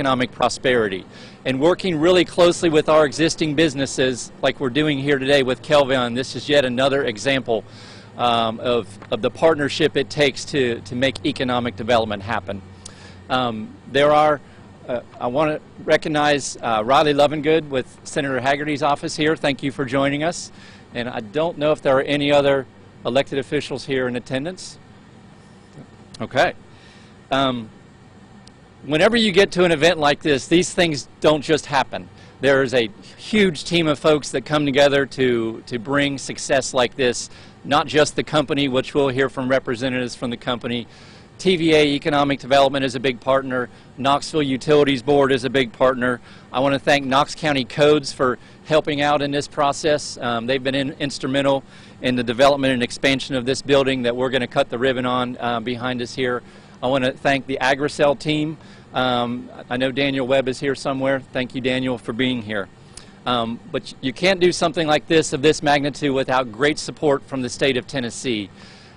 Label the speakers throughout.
Speaker 1: economic prosperity. And working really closely with our existing businesses, like we're doing here today with Kelvin, this is yet another example of the partnership it takes to make economic development happen. I want to recognize Riley Lovingood with Senator Hagerty's office here. Thank you for joining us. And I don't know if there are any other elected officials here in attendance. Okay. Whenever you get to an event like this, these things don't just happen. There is a huge team of folks that come together to bring success like this, not just the company, which we'll hear from representatives from the company. TVA Economic Development is a big partner. Knoxville Utilities Board is a big partner. I want to thank Knox County Codes for helping out in this process. They've been instrumental in the development and expansion of this building that we're going to cut the ribbon on behind us here. I want to thank the AgriCell team. I know Daniel Webb is here somewhere. Thank you, Daniel, for being here. But you can't do something like this of this magnitude without great support from the state of Tennessee.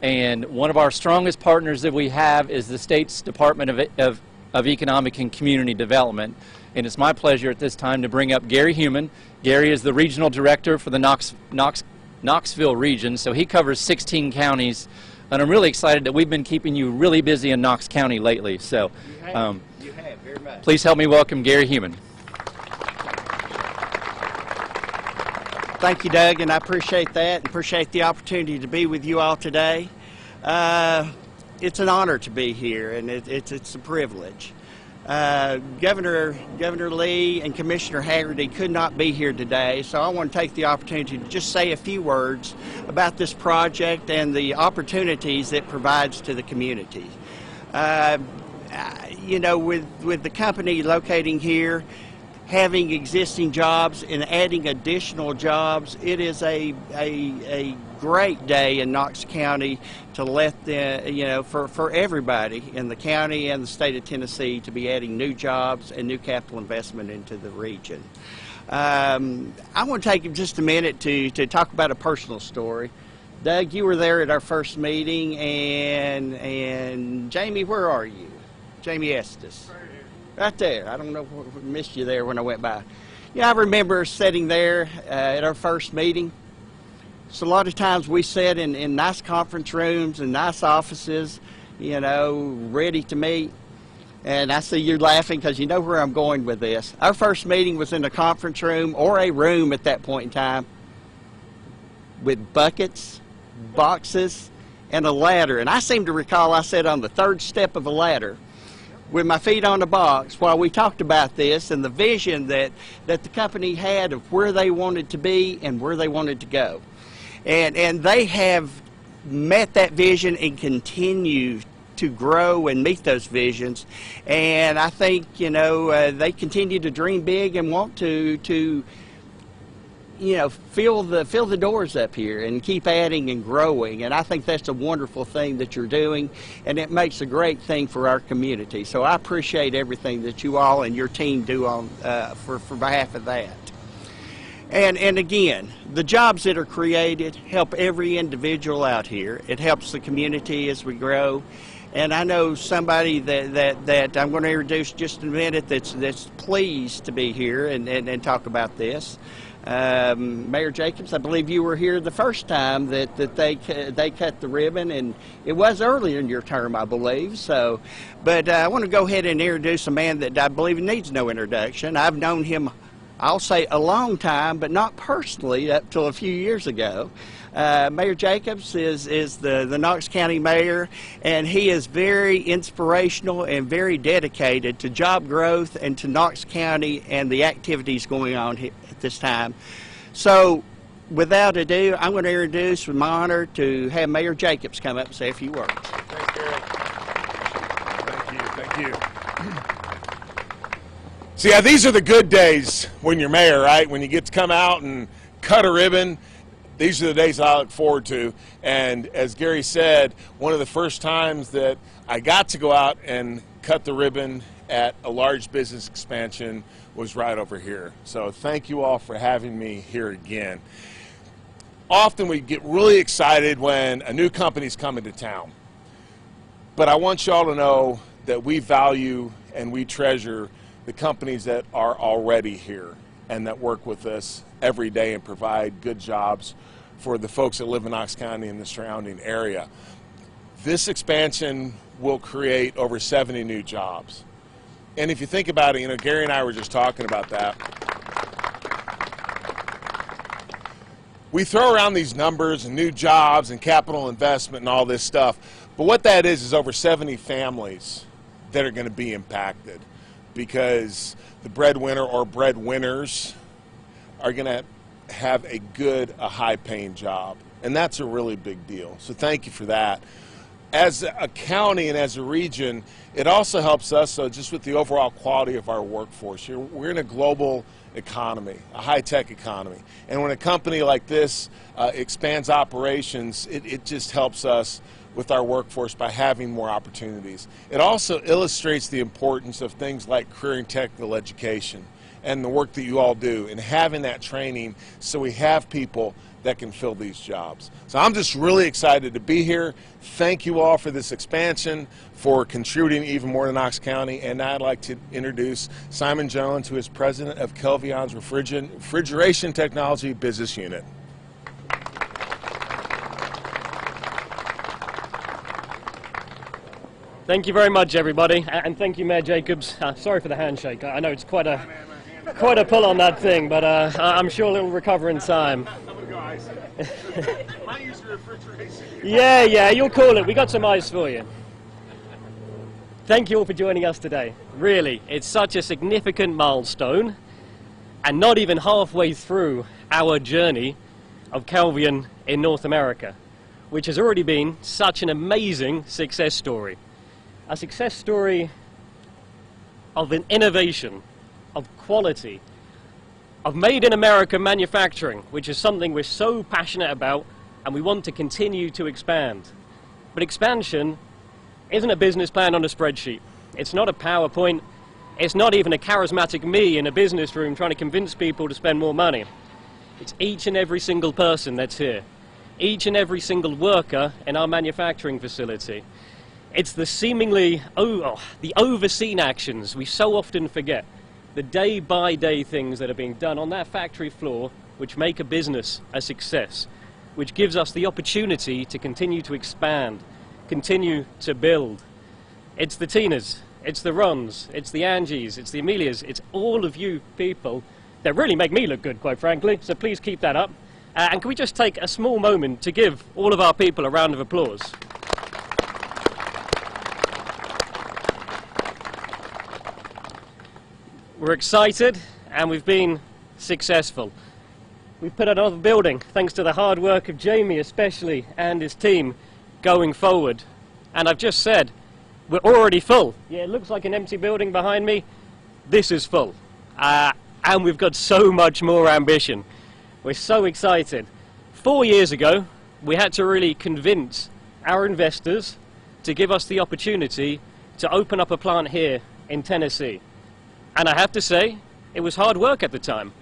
Speaker 1: And one of our strongest partners that we have is the state's Department of Economic and Community Development. And it's my pleasure at this time to bring up Gary Human. Gary is the regional director for the Knoxville region, so he covers 16 counties. And I'm really excited that we've been keeping you really busy in Knox County lately. So
Speaker 2: you have very much.
Speaker 1: Please help me welcome Gary Human.
Speaker 2: Thank you, Doug, and I appreciate that and appreciate the opportunity to be with you all today. It's an honor to be here, and it's a privilege. Governor Lee and Commissioner Hagerty could not be here today, so I want to take the opportunity to just say a few words about this project and the opportunities it provides to the community. You know, with the company locating here, having existing jobs and adding additional jobs, it is a great day in Knox County to let for everybody in the county and the state of Tennessee to be adding new jobs and new capital investment into the region. I want to take just a minute to talk about a personal story. Doug, you were there at our first meeting, and Jamie, where are you? Jamie Estes. Right there. I don't know if I missed you there when I went by. Yeah, I remember sitting there at our first meeting. So a lot of times we sit in nice conference rooms and nice offices, you know, ready to meet. And I see you laughing because you know where I'm going with this. Our first meeting was in a conference room or a room at that point in time with buckets, boxes, and a ladder. And I seem to recall I sat on the third step of a ladder with my feet on the box while we talked about this and the vision that the company had of where they wanted to be and where they wanted to go. And they have met that vision and continue to grow and meet those visions. And I think, you know, they continue to dream big and want to you know, fill the doors up here and keep adding and growing. And I think that's a wonderful thing that you're doing, and it makes a great thing for our community. So I appreciate everything that you all and your team do on for behalf of that. And again, the jobs that are created help every individual out here. It helps the community as we grow. And I know somebody that I'm going to introduce just in a minute that's pleased to be here and talk about this. Mayor Jacobs, I believe you were here the first time that they cut the ribbon, and it was earlier in your term, I believe. So, but I want to go ahead and introduce a man that I believe needs no introduction. I've known him, I'll say, a long time, but not personally up till a few years ago. Mayor Jacobs is the Knox County mayor, and he is very inspirational and very dedicated to job growth and to Knox County and the activities going on here at this time. So without ado, I'm going to introduce, with my honor, to have Mayor Jacobs come up and say a few words.
Speaker 3: Thanks, Gary. Thank you. See, these are the good days when you're mayor, right? When you get to come out and cut a ribbon. These are the days I look forward to. And as Gary said, one of the first times that I got to go out and cut the ribbon at a large business expansion was right over here. So thank you all for having me here again. Often we get really excited when a new company's coming to town. But I want you all to know that we value and we treasure the companies that are already here and that work with us every day and provide good jobs for the folks that live in Knox County and the surrounding area. This expansion will create over 70 new jobs. And if you think about it, Gary and I were just talking about that. We throw around these numbers and new jobs and capital investment and all this stuff, but what that is over 70 families that are going to be impacted because the breadwinner or breadwinners are going to have a high-paying job, and that's a really big deal. So thank you for that. As a county and as a region, it also helps us just with the overall quality of our workforce. We're in a global economy, a high-tech economy, and when a company like this expands operations, it just helps us with our workforce by having more opportunities. It also illustrates the importance of things like career and technical education and the work that you all do and having that training so we have people that can fill these jobs. So I'm just really excited to be here. Thank you all for this expansion, for contributing even more to Knox County, and now I'd like to introduce Simon Jones, who is president of Kelvion's Refrigeration Technology Business Unit.
Speaker 4: Thank you very much, everybody, and thank you, Mayor Jacobs. Sorry for the handshake. I know it's quite a pull on that thing, but I'm sure it'll recover in time. Yeah, you'll call it. We got some ice for you. Thank you all for joining us today. Really, it's such a significant milestone, and not even halfway through our journey of Kelvion in North America, which has already been such an amazing success story. A success story of an innovation, of quality, of made-in-America manufacturing, which is something we're so passionate about and we want to continue to expand. But expansion isn't a business plan on a spreadsheet. It's not a PowerPoint. It's not even a charismatic me in a business room trying to convince people to spend more money. It's each and every single person that's here, each and every single worker in our manufacturing facility. It's the seemingly the overseen actions we so often forget, the day-by-day things that are being done on that factory floor which make a business a success, which gives us the opportunity to continue to expand, continue to build. It's the Tinas, it's the Rons, it's the Angies, it's the Amelias, it's all of you people that really make me look good, quite frankly, so please keep that up. And can we just take a small moment to give all of our people a round of applause? We're excited and we've been successful. We've put another building, thanks to the hard work of Jamie especially and his team going forward. And I've just said, we're already full. Yeah, it looks like an empty building behind me. This is full. And we've got so much more ambition. We're so excited. 4 years ago, we had to really convince our investors to give us the opportunity to open up a plant here in Tennessee. And I have to say, it was hard work at the time.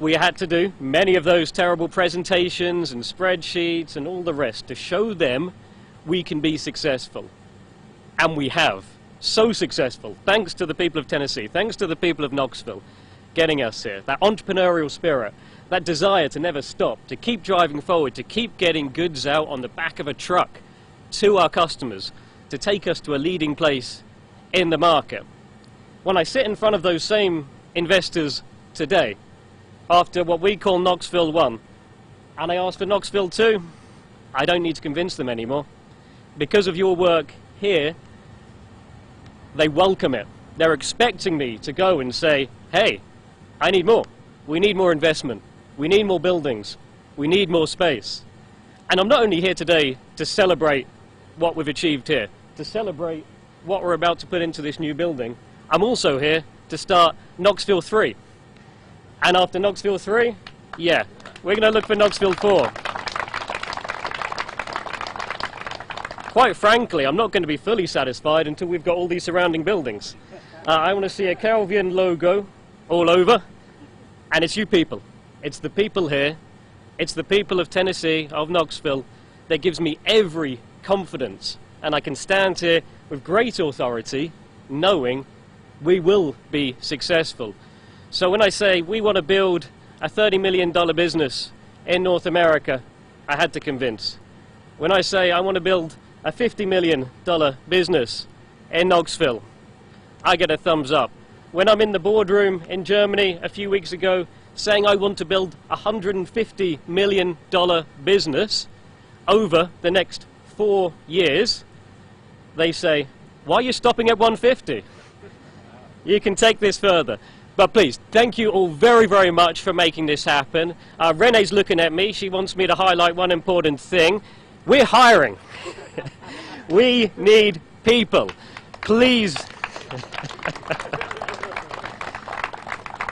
Speaker 4: We had to do many of those terrible presentations and spreadsheets and all the rest to show them we can be successful. And we have. So successful, thanks to the people of Tennessee, thanks to the people of Knoxville, getting us here. That entrepreneurial spirit, that desire to never stop, to keep driving forward, to keep getting goods out on the back of a truck to our customers, to take us to a leading place in the market. When I sit in front of those same investors today, after what we call Knoxville 1, and I ask for Knoxville 2, I don't need to convince them anymore. Because of your work here, they welcome it. They're expecting me to go and say, hey, I need more. We need more investment. We need more buildings. We need more space. And I'm not only here today to celebrate what we've achieved here, to celebrate what we're about to put into this new building, I'm also here to start Knoxville 3. And after Knoxville 3, yeah, we're going to look for Knoxville 4. Quite frankly, I'm not going to be fully satisfied until we've got all these surrounding buildings. I want to see a Kelvion logo all over, and it's you people. It's the people here, it's the people of Tennessee, of Knoxville, that gives me every confidence, and I can stand here with great authority, knowing we will be successful. So when I say we want to build a $30 million business in North America, I had to convince. When I say I want to build a $50 million business in Knoxville, I get a thumbs up. When I'm in the boardroom in Germany a few weeks ago saying I want to build a $150 million business over the next 4 years, they say, why are you stopping at 150? You can take this further. But please, thank you all very, very much for making this happen. Renee's looking at me. She wants me to highlight one important thing. We're hiring. We need people. Please,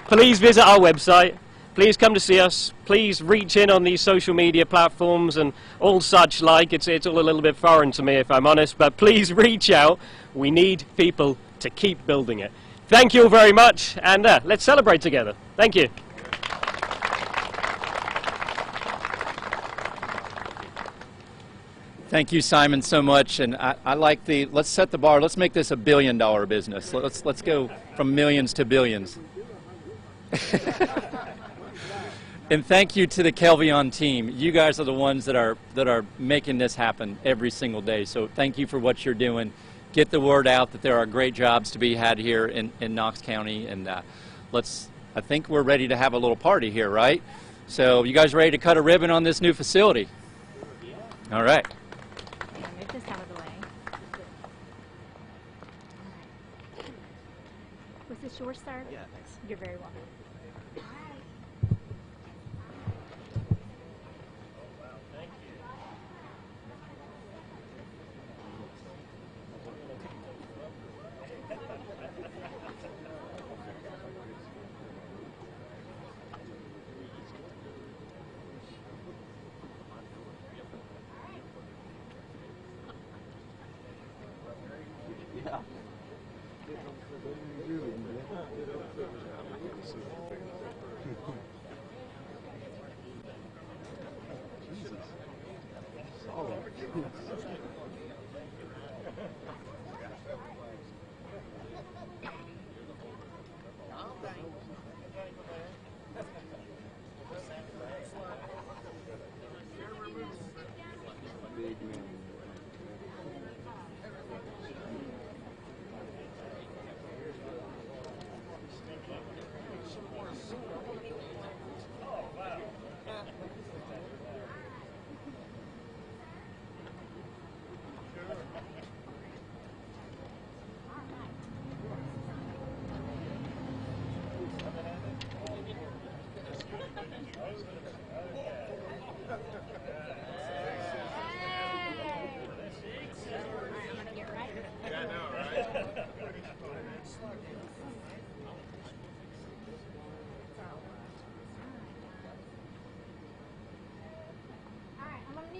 Speaker 4: please visit our website. Please come to see us. Please reach in on these social media platforms and all such like. It's all a little bit foreign to me, if I'm honest, but please reach out. We need people to keep building it. Thank you all very much, and let's celebrate together. Thank you.
Speaker 1: Thank you, Simon, so much. And I like let's set the bar. Let's make this a $1 billion business. Let's go from millions to billions. And thank you to the Kelvion team. You guys are the ones that are making this happen every single day. So thank you for what you're doing. Get the word out that there are great jobs to be had here in Knox County, and I think we're ready to have a little party here, right? So you guys ready to cut a ribbon on this new facility? All right.
Speaker 5: Move this out of the way. Was this yours, sir?
Speaker 2: Yeah, thanks.
Speaker 5: You're very welcome.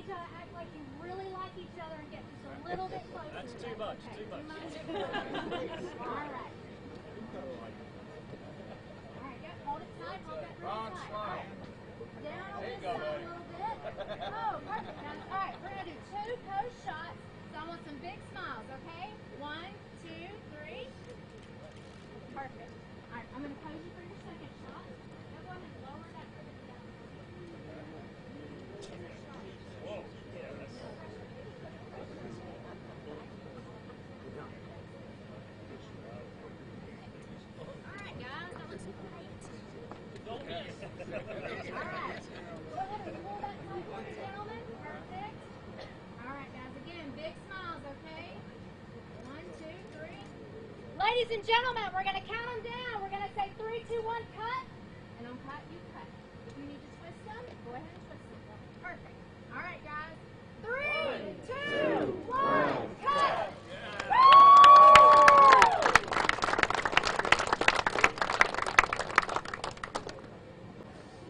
Speaker 6: Act like you really like each other and get just a little bit closer.
Speaker 4: That's too much,
Speaker 6: okay.
Speaker 4: too much.
Speaker 6: All right. All right, yep, hold it tight, hold that really tight. All right. Down on this side a little bit. Oh, perfect. Now, all right, we're going to do 2 pose shots. So I want some big smiles, okay? 1, 2, 3. Perfect. All right, I'm going to pose you for your second shot. Now go ahead and lower that ribbon down. Ladies and gentlemen, we're going to count them down. We're going to say 3, 2, 1,